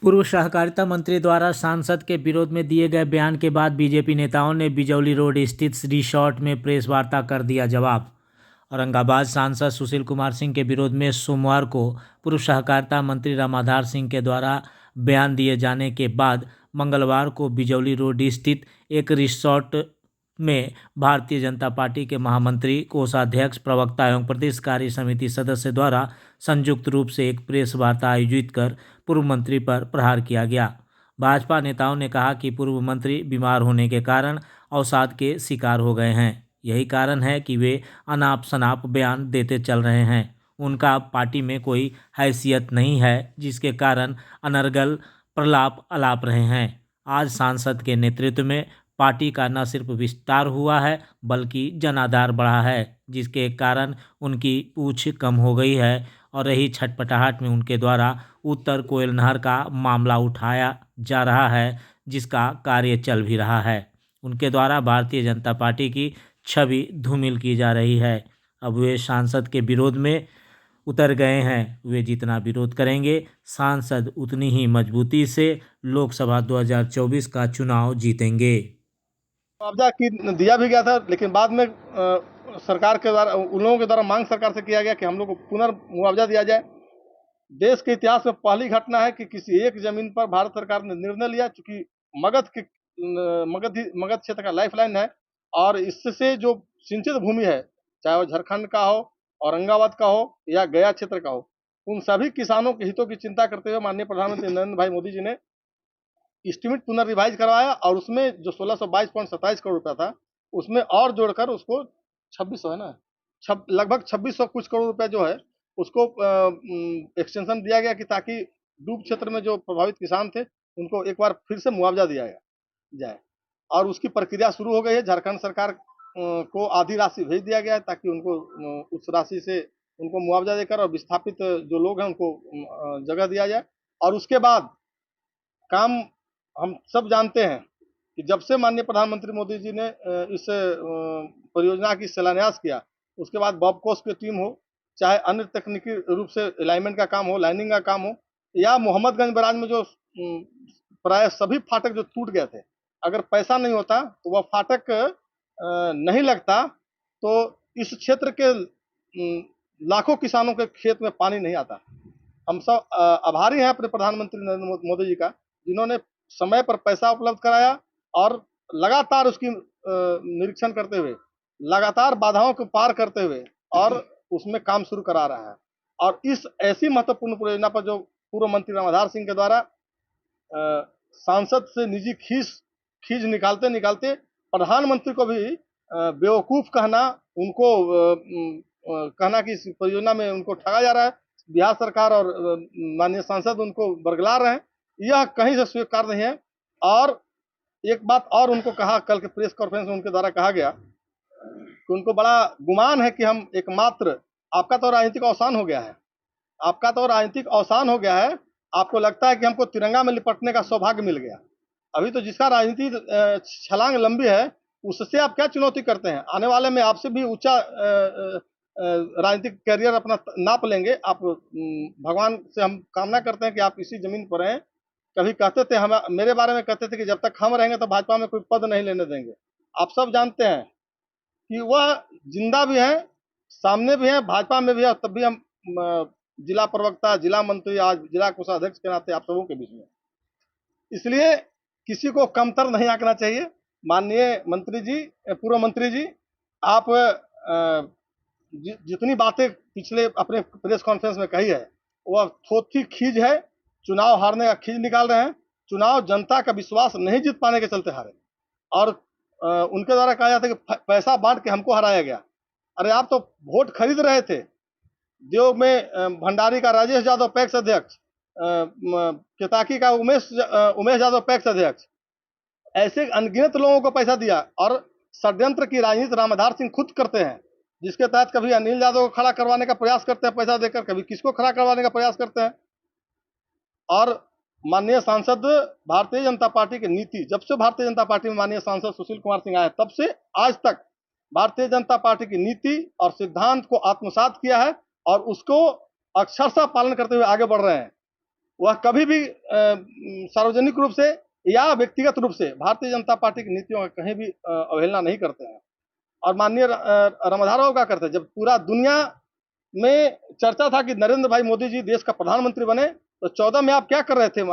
पूर्व सहकारिता मंत्री द्वारा सांसद के विरोध में दिए गए बयान के बाद बीजेपी नेताओं ने बिजौली रोड स्थित रिसोर्ट में प्रेस वार्ता कर दिया जवाब। औरंगाबाद सांसद सुशील कुमार सिंह के विरोध में सोमवार को पूर्व सहकारिता मंत्री रामाधार सिंह के द्वारा बयान दिए जाने के बाद मंगलवार को बिजौली रोड स्थित एक रिसोर्ट में भारतीय जनता पार्टी के महामंत्री, कोषाध्यक्ष, प्रवक्ता एवं प्रदेश कार्य समिति सदस्य द्वारा संयुक्त रूप से एक प्रेस वार्ता आयोजित कर पूर्व मंत्री पर प्रहार किया गया। भाजपा नेताओं ने कहा कि पूर्व मंत्री बीमार होने के कारण अवसाद के शिकार हो गए हैं। यही कारण है कि वे अनाप शनाप बयान देते चल रहे हैं। उनका पार्टी में कोई हैसियत नहीं है, जिसके कारण अनर्गल प्रलाप अलाप रहे हैं। आज सांसद के नेतृत्व में पार्टी का न सिर्फ विस्तार हुआ है बल्कि जनाधार बढ़ा है, जिसके कारण उनकी पूछ कम हो गई है और रही छटपटाहट में उनके द्वारा उत्तर कोयल नहर का मामला उठाया जा रहा है, जिसका कार्य चल भी रहा है। उनके द्वारा भारतीय जनता पार्टी की छवि धूमिल की जा रही है। अब वे सांसद के विरोध में उतर गए हैं। वे जितना विरोध करेंगे, सांसद उतनी ही मजबूती से लोकसभा 2024 का चुनाव जीतेंगे। मुआवजा की दिया भी गया था, लेकिन बाद में सरकार के द्वारा, उन लोगों के द्वारा मांग सरकार से किया गया कि हम लोग को पुनर्मुआवजा दिया जाए। देश के इतिहास में पहली घटना है कि किसी एक जमीन पर भारत सरकार ने निर्णय लिया, चूंकि मगध क्षेत्र का लाइफलाइन है और इससे जो सिंचित भूमि है, चाहे वो झारखंड का हो, औरंगाबाद का हो या गया क्षेत्र का हो, उन सभी किसानों के हितों की चिंता करते हुए माननीय प्रधानमंत्री नरेंद्र भाई मोदी जी ने एस्टीमेट पुनर्रिवाइज करवाया और उसमें जो 1622.27 करोड़ रुपया था, उसमें और जोड़कर उसको 2600 है ना, लगभग 2600 कुछ करोड़ रुपया जो है उसको एक्सटेंशन दिया गया कि ताकि डूब क्षेत्र में जो प्रभावित किसान थे उनको एक बार फिर से मुआवजा दिया जाए और उसकी प्रक्रिया शुरू हो गई है। झारखंड सरकार को आधी राशि भेज दिया गया है ताकि उनको उस राशि से उनको मुआवजा देकर और विस्थापित जो लोग हैं उनको जगह दिया जाए। और उसके बाद काम हम सब जानते हैं कि जब से माननीय प्रधानमंत्री मोदी जी ने इस परियोजना की शिलान्यास किया, उसके बाद बॉबकोस की टीम हो, चाहे अन्य तकनीकी रूप से अलाइनमेंट का काम हो, लाइनिंग का काम हो, या मोहम्मदगंज बैराज में जो प्राय सभी फाटक जो टूट गए थे, अगर पैसा नहीं होता तो वह फाटक नहीं लगता तो इस क्षेत्र के लाखों किसानों के खेत में पानी नहीं आता। हम सब आभारी हैं अपने प्रधानमंत्री नरेंद्र मोदी जी का, जिन्होंने समय पर पैसा उपलब्ध कराया और लगातार उसकी निरीक्षण करते हुए, लगातार बाधाओं को पार करते हुए और उसमें काम शुरू करा रहा है। और इस ऐसी महत्वपूर्ण परियोजना पर जो पूर्व मंत्री रामाधार सिंह के द्वारा सांसद से निजी खींच निकालते प्रधानमंत्री को भी बेवकूफ कहना, उनको कहना कि इस परियोजना में उनको ठगा जा रहा है, बिहार सरकार और माननीय सांसद उनको बरगला रहे हैं, यह कहीं से स्वीकार नहीं है। और एक बात और उनको कहा, कल के प्रेस कॉन्फ्रेंस में उनके द्वारा कहा गया कि उनको बड़ा गुमान है कि हम एकमात्र, आपका तो राजनीतिक अवसान हो गया है, आपका तो राजनीतिक अवसान हो गया है, आपको लगता है कि हमको तिरंगा में लिपटने का सौभाग्य मिल गया। अभी तो जिसका राजनीति छलांग लंबी है उससे आप क्या चुनौती करते हैं? आने वाले में आपसे भी ऊंचा राजनीतिक करियर अपना नाप लेंगे आप। भगवान से हम कामना करते हैं कि आप इसी जमीन पर रहें। कभी कहते थे, हम मेरे बारे में कहते थे कि जब तक हम रहेंगे तो भाजपा में कोई पद नहीं लेने देंगे। आप सब जानते हैं कि वह जिंदा भी है, सामने भी है, भाजपा में भी है, तब भी हम जिला प्रवक्ता, जिला मंत्री, आज जिला कोषाध्यक्ष के नाते आप सबों के बीच में, इसलिए किसी को कमतर नहीं आंकना चाहिए। माननीय मंत्री जी, पूर्व मंत्री जी, आप जितनी बातें पिछले अपने प्रेस कॉन्फ्रेंस में कही है वह थोथी खींच है, चुनाव हारने का खींच निकाल रहे हैं। चुनाव जनता का विश्वास नहीं जीत पाने के चलते हारे और उनके द्वारा कहा जाता है कि पैसा बांट के हमको हराया गया। अरे आप तो वोट खरीद रहे थे। जो में भंडारी का राजेश यादव पैक्स अध्यक्ष, केताकी का उमेश यादव पैक्स अध्यक्ष, ऐसे अनगिनत लोगों को पैसा दिया और षड्यंत्र की राजनीति रामाधार सिंह खुद करते हैं, जिसके तहत कभी अनिल यादव को खड़ा करवाने का प्रयास करते हैं पैसा देकर, कभी किसको खड़ा करवाने का प्रयास करते हैं। और माननीय सांसद, भारतीय जनता पार्टी की नीति, जब से भारतीय जनता पार्टी में माननीय सांसद सुशील कुमार सिंह आए तब से आज तक भारतीय जनता पार्टी की नीति और सिद्धांत को आत्मसात किया है और उसको अक्षरशः पालन करते हुए आगे बढ़ रहे हैं। वह कभी भी सार्वजनिक रूप से या व्यक्तिगत रूप से भारतीय जनता पार्टी की नीतियों का कहीं भी अवहेलना नहीं करते हैं। और माननीय रामाधार राव क्या करते हैं, जब पूरा दुनिया में चर्चा था कि नरेंद्र भाई मोदी जी देश का प्रधानमंत्री बने, तो 14 में आप क्या कर रहे थे?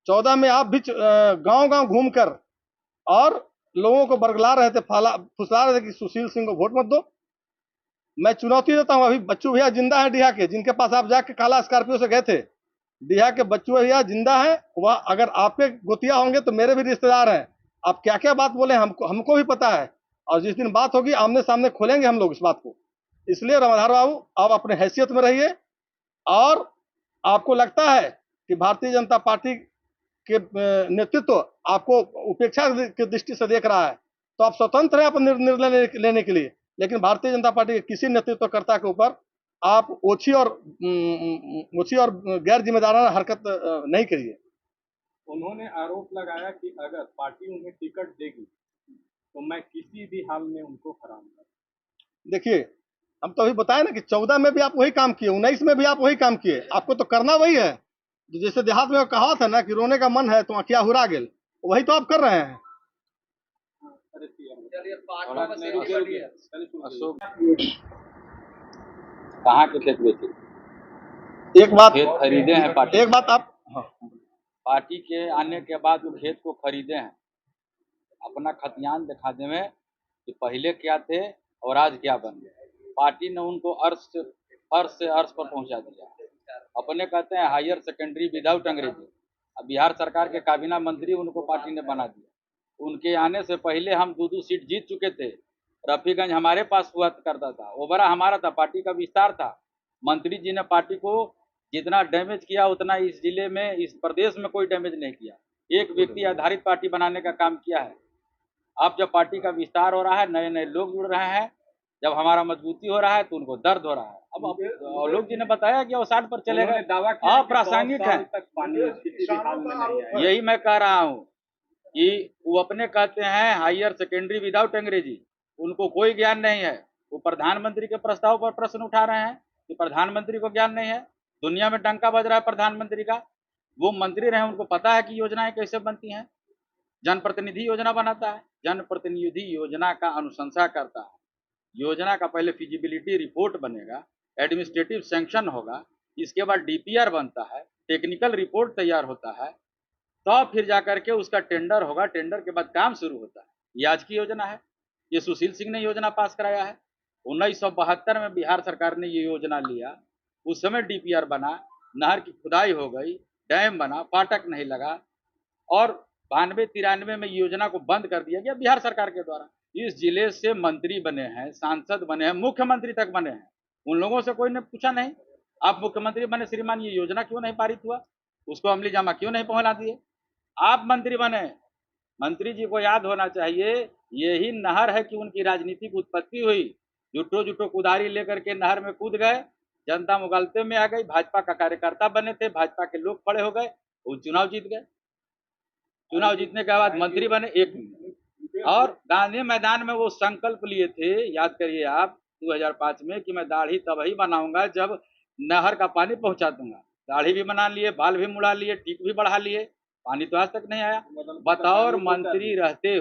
14 में आप भी गांव गांव घूमकर और लोगों को बरगला रहे थे, फुसला रहे थे कि सुशील सिंह को वोट मत दो। मैं चुनौती देता हूं, अभी बच्चू भैया जिंदा है डीहा के, जिनके पास आप जाके काला स्कॉर्पियो से गए थे। डीहा के बच्चू भैया जिंदा है, वह अगर आपके गोतिया होंगे तो मेरे भी रिश्तेदार हैं। आप क्या क्या बात बोले हमको भी पता है, और जिस दिन बात होगी आमने सामने खोलेंगे हम लोग इस बात को। इसलिए रामाधार बाबू, आप अपने हैसियत में रहिए, और आपको लगता है कि भारतीय जनता पार्टी के नेतृत्व आपको उपेक्षा की दृष्टि से देख रहा है, तो आप स्वतंत्र हैं अपने निर्णय लेने के लिए, लेकिन भारतीय जनता पार्टी के किसी नेतृत्वकर्ता के ऊपर आप ओछी और गैर जिम्मेदाराना हरकत नहीं करिए। उन्होंने आरोप लगाया कि अगर पार्टी उन्हें टिकट देगी तो मैं किसी भी हाल में उनको हराऊंगा। देखिए, हम तो अभी बताए ना कि 14 में भी आप वही काम किए, 19 में भी आप वही काम किए, आपको तो करना वही है। जैसे देहात में कहा था ना कि रोने का मन है तो आंखिया हुरा गेल, वही तो आप कर रहे हैं। अशोक कहाँ के खेत बेचे? एक बात खेत खरीदे हैं पार्टी, एक बात आप पार्टी के आने के बाद वो खेत को खरीदे हैं। अपना खतियान दिखा दे में कि पहले क्या थे और आज क्या बन गए। पार्टी ने उनको अर्श से अर्श पर पहुंचा दिया। अपने कहते हैं हायर सेकेंडरी विदाउट अंग्रेजी। अब बिहार सरकार के काबीना मंत्री उनको पार्टी ने बना दिया। उनके आने से पहले हम 2-2 सीट जीत चुके थे। रफीगंज हमारे पास हुआ करता था, ओबरा हमारा था, पार्टी का विस्तार था। मंत्री जी ने पार्टी को जितना डैमेज किया उतना इस जिले में, इस प्रदेश में कोई डैमेज नहीं किया। एक व्यक्ति आधारित पार्टी बनाने का काम किया है। अब जब पार्टी का विस्तार हो रहा है, नए नए लोग जुड़ रहे हैं, जब हमारा मजबूती हो रहा है तो उनको दर्द हो रहा है। अब लोग जी ने बताया कि वो 60 पर चले गए, अप्रासंगिक है। यही मैं कह रहा हूँ कि वो अपने कहते हैं हायर सेकेंडरी विदाउट अंग्रेजी, उनको कोई ज्ञान नहीं है। वो प्रधानमंत्री के प्रस्ताव पर प्रश्न उठा रहे हैं कि प्रधानमंत्री को ज्ञान नहीं है। दुनिया में डंका बज रहा है प्रधानमंत्री का। वो मंत्री रहे, उनको पता है कि योजनाएं कैसे बनती हैं। जनप्रतिनिधि योजना बनाता है, जनप्रतिनिधि योजना का अनुशंसा करता है। योजना का पहले फिजिबिलिटी रिपोर्ट बनेगा, एडमिनिस्ट्रेटिव सैंक्शन होगा, इसके बाद डीपीआर बनता है, टेक्निकल रिपोर्ट तैयार होता है, तो फिर जाकर के उसका टेंडर होगा। टेंडर के बाद काम शुरू होता है। ये आज की योजना है, ये सुशील सिंह ने योजना पास कराया है। 1972 में बिहार सरकार ने ये योजना लिया, उस समय डीपीआर बना, नहर की खुदाई हो गई, डैम बना, फाटक नहीं लगा, और 92-93 में योजना को बंद कर दिया गया बिहार सरकार के द्वारा। इस जिले से मंत्री बने हैं, सांसद बने हैं, मुख्यमंत्री तक बने हैं। उन लोगों से कोई ने पूछा नहीं, आप मुख्यमंत्री बने श्रीमान, ये योजना क्यों नहीं पारित हुआ, उसको अमली जामा क्यों नहीं पहुंचा दिए। आप मंत्री बने, मंत्री जी को याद होना चाहिए यही नहर है कि उनकी राजनीतिक उत्पत्ति हुई। जुटो जुटो कुदारी लेकर के नहर में कूद गए, जनता मुगालते में आ गई, भाजपा का कार्यकर्ता बने थे, भाजपा के लोग खड़े हो गए, वो चुनाव जीत गए। चुनाव जीतने के बाद मंत्री बने। और गांधी मैदान में वो संकल्प लिए थे, याद करिए आप, 2005 में, कि मैं दाढ़ी तभी बनाऊंगा जब नहर का पानी पहुंचा दूंगा। दाढ़ी भी बना लिए, बाल भी मुड़ा लिए, टीक भी बढ़ा लिए, पानी तो आज तक नहीं आया। बतौर मंत्री रहते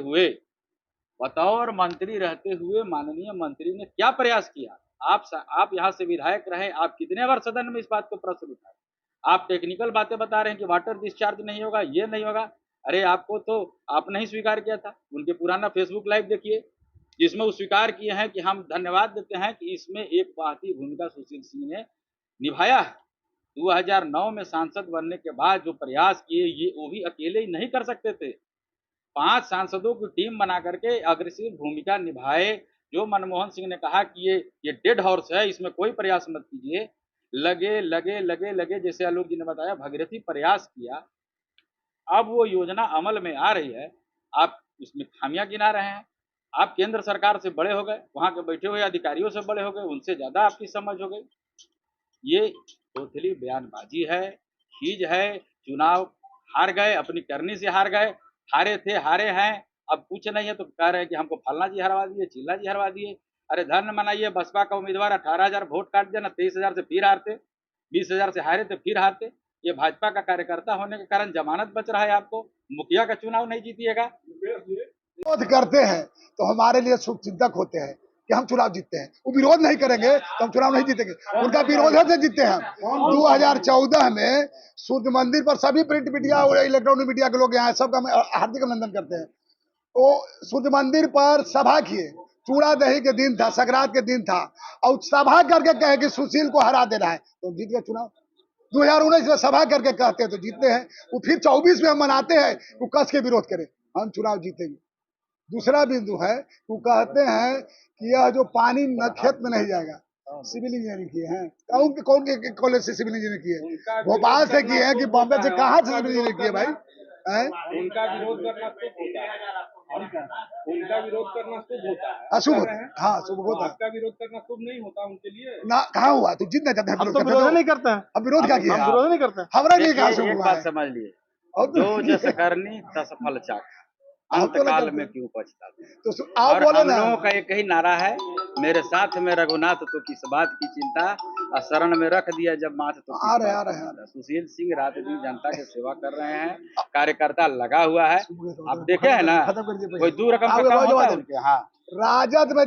हुए माननीय मंत्री ने क्या प्रयास किया। आप यहाँ से विधायक रहे, आप कितने बार सदन में इस बात को प्रश्न उठाए। आप टेक्निकल बातें बता रहे हैं कि वाटर डिस्चार्ज नहीं होगा, ये नहीं होगा। अरे आपको तो आपने ही स्वीकार किया था। उनके पुराना फेसबुक लाइव देखिए, जिसमें वो स्वीकार किए हैं कि हम धन्यवाद देते हैं कि इसमें एक महती भूमिका सुशील सिंह ने निभाया है। 2009 में सांसद बनने के बाद जो प्रयास किए, ये वो भी अकेले ही नहीं कर सकते थे। 5 सांसदों की टीम बना करके अग्रेसिव भूमिका निभाए। जो मनमोहन सिंह ने कहा कि ये डेड हॉर्स है, इसमें कोई प्रयास मत कीजिए, लगे, जैसे आलोक जी ने बताया, भगीरथी प्रयास किया। अब वो योजना अमल में आ रही है, आप उसमें खामियां गिना रहे हैं। आप केंद्र सरकार से बड़े हो गए, वहां के बैठे हुए अधिकारियों से बड़े हो गए, उनसे ज्यादा आपकी समझ हो गई। ये टोटली बयानबाजी है, चीज है। चुनाव हार गए, अपनी करनी से हार गए, हारे थे, हारे हैं, अब कुछ नहीं है तो कह रहे हैं कि हमको फलना जी हरवा दिए, चिल्ला जी हरवा दिए। अरे धर्म मनाइए, बसपा का उम्मीदवार 18,000 वोट काट दिया ना, 23,000 से फिर हारते, 20,000 से हारे थे फिर हारते। ये भाजपा का कार्यकर्ता होने के कारण जमानत बच रहा है आपको, मुखिया का चुनाव नहीं जीतिएगा। विरोध करते हैं तो हमारे लिए शुभ चिंतक होते हैं कि हम चुनाव जीतते हैं। वो विरोध नहीं करेंगे तो हम चुनाव नहीं जीतेंगे। उनका विरोध है तो जीतते हैं हम। 2014 में सूर्य मंदिर पर सभी प्रिंट मीडिया और इलेक्ट्रॉनिक मीडिया के लोग यहाँ सबका हार्दिक अभिनंदन करते हैं। तो सूर्य मंदिर पर सभा किए, चूड़ा दही के दिन था, संक्रांत के दिन था, और सभा करके कहे कि सुशील को हरा देना है तो जीत गए चुनाव। 2019 में सभा करके कहते हैं तो जीतते हैं। वो फिर 24 में हम मनाते हैं वो कस के विरोध करें, हम चुनाव जीतेंगे। दूसरा बिंदु है वो कहते हैं कि यह जो पानी न खेत में नहीं जाएगा, सिविल इंजीनियरिंग किए हैं। कौन के कॉलेज से सिविल इंजीनियरिंग किए? भोपाल से किए हैं कि बॉम्बे से? कहाँ से सिविल इंजीनियरिंग किए भाई? उनका विरोध करना शुभ होता है। उनका विरोध करना शुभ होता है। अशुभ होता है, हाँ शुभ होता है। आपका विरोध करना शुभ नहीं होता उनके लिए ना कहाँ हुआ? तो जितना चाहते हैं हम तो विरोध नहीं करते हैं, हम विरोध क्या किया? हम विरोध नहीं करते हैं। हमारा लिए कहाँ देखिए, शुभ एक हुआ बात है? समझ लिए, और तो जो जस करनी तस फल चाख, आप तो अंतकाल ना में करते। क्यों पछताते। तो आप और बोले हम ना, लोगों का एक ही नारा है, मेरे साथ में रघुनाथ तो किस बात की चिंता, और शरण में रख दिया जब माथ तो आ किस रहे बात आ की रहे चिंता। सुशील सिंह रात दिन जनता की सेवा कर रहे हैं, कार्यकर्ता लगा हुआ है। आप देखे हैं ना, खत्म कर दिए कोई 2 रकम का आप काम वो होता है जवाब उनके। हाँ, राजद में